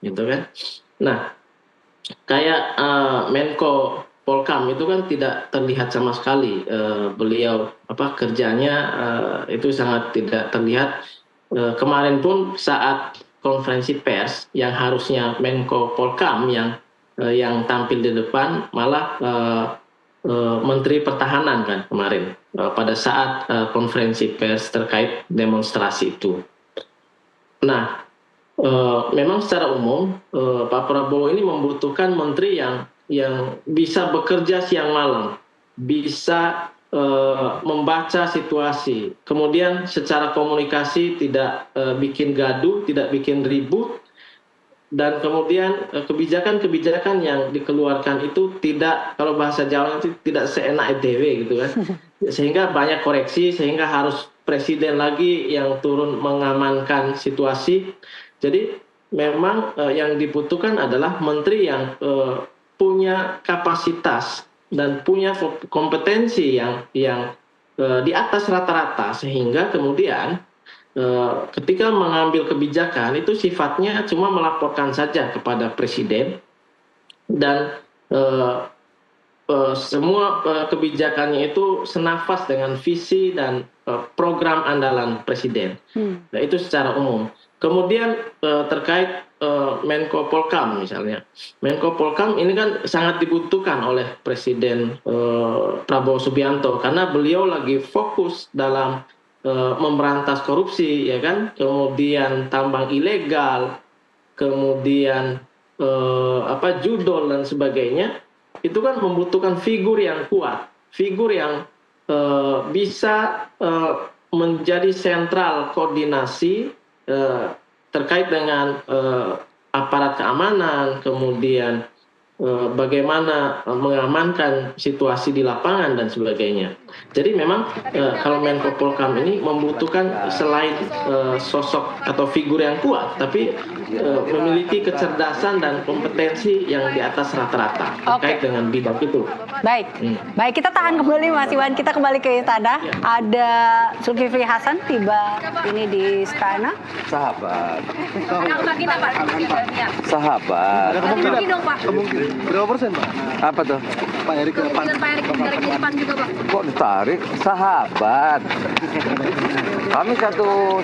gitu kan. Nah, kayak Menko Polkam itu kan tidak terlihat sama sekali, beliau kerjanya itu sangat tidak terlihat. Kemarin pun saat konferensi pers yang harusnya Menko Polkam yang tampil di depan, malah Menteri Pertahanan kan kemarin pada saat konferensi pers terkait demonstrasi itu. Nah, memang secara umum Pak Prabowo ini membutuhkan menteri yang bisa bekerja siang malam, bisa membaca situasi, kemudian secara komunikasi tidak bikin gaduh, tidak bikin ribut, dan kemudian kebijakan-kebijakan yang dikeluarkan itu tidak, kalau bahasa Jawa itu tidak seenak EDW gitu kan, sehingga banyak koreksi, sehingga harus presiden lagi yang turun mengamankan situasi. Jadi memang yang dibutuhkan adalah menteri yang punya kapasitas dan punya kompetensi yang di atas rata-rata, sehingga kemudian ketika mengambil kebijakan itu sifatnya cuma melaporkan saja kepada presiden, dan semua kebijakannya itu senafas dengan visi dan program andalan presiden. Nah, itu secara umum. Kemudian terkait Menko Polkam misalnya, Menko Polkam ini kan sangat dibutuhkan oleh Presiden Prabowo Subianto karena beliau lagi fokus dalam memberantas korupsi, ya kan, kemudian tambang ilegal, kemudian judol dan sebagainya. Itu kan membutuhkan figur yang kuat, figur yang bisa menjadi sentral koordinasi terkait dengan aparat keamanan, kemudian bagaimana mengamankan situasi di lapangan dan sebagainya. Jadi memang kalau Menko Polkam ini membutuhkan selain sosok atau figur yang kuat, tapi memiliki kecerdasan dan kompetensi yang di atas rata-rata terkait dengan bidang itu. Baik, baik, kita tahan kembali Mas Iwan, kita kembali ke istana. Ada Zulkifli Hasan tiba ini di istana. Sahabat. Sahabat. Ada kemungkinan berapa persen Pak? Apa tuh? Pak Erick ke depan. Kok ditarik? Sahabat. Kami satu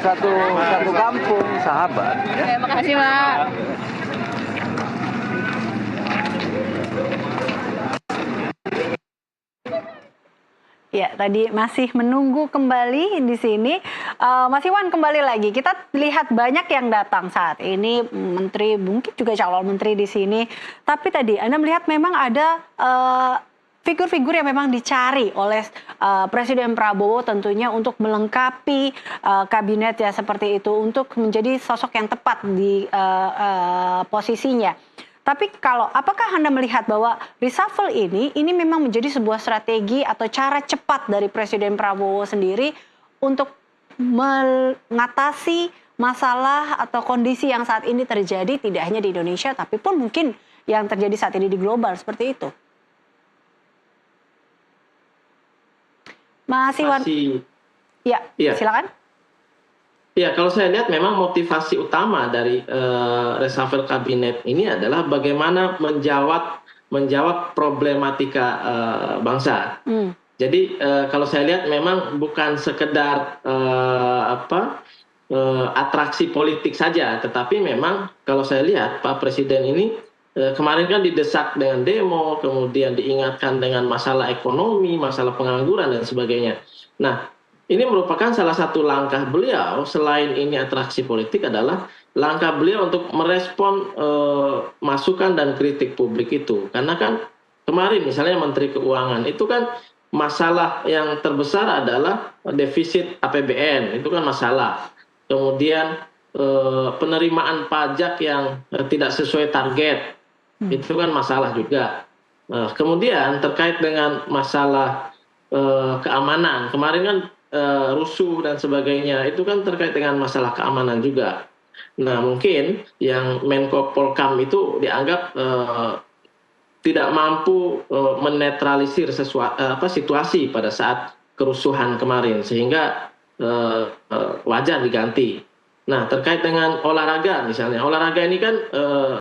kampung, sahabat. Terima kasih Pak. Ya, tadi masih menunggu kembali di sini. Mas Iwan, kembali lagi. Kita lihat banyak yang datang saat ini, menteri, mungkin juga calon menteri di sini. Tapi tadi Anda melihat memang ada figur-figur yang memang dicari oleh Presiden Prabowo tentunya untuk melengkapi kabinet ya seperti itu, untuk menjadi sosok yang tepat di posisinya. Tapi apakah Anda melihat bahwa reshuffle ini memang menjadi sebuah strategi atau cara cepat dari Presiden Prabowo sendiri untuk mengatasi masalah atau kondisi yang saat ini terjadi tidak hanya di Indonesia tapi pun mungkin yang terjadi saat ini di global seperti itu? Mas Iwan, ya, silakan. Ya, kalau saya lihat memang motivasi utama dari reshuffle kabinet ini adalah bagaimana menjawab problematika bangsa. Jadi kalau saya lihat memang bukan sekedar atraksi politik saja, tetapi memang kalau saya lihat Pak Presiden ini kemarin kan didesak dengan demo, kemudian diingatkan dengan masalah ekonomi, masalah pengangguran dan sebagainya. Nah, ini merupakan salah satu langkah beliau, selain ini atraksi politik, adalah langkah beliau untuk merespon masukan dan kritik publik itu. Karena kan kemarin misalnya Menteri Keuangan itu kan masalah yang terbesar adalah defisit APBN, itu kan masalah. Kemudian penerimaan pajak yang tidak sesuai target, itu kan masalah juga. Kemudian terkait dengan masalah keamanan, kemarin kan rusuh dan sebagainya, itu kan terkait dengan masalah keamanan juga. Nah, mungkin yang Menko Polkam itu dianggap tidak mampu menetralisir situasi pada saat kerusuhan kemarin, sehingga wajar diganti. Nah, terkait dengan olahraga misalnya, olahraga ini kan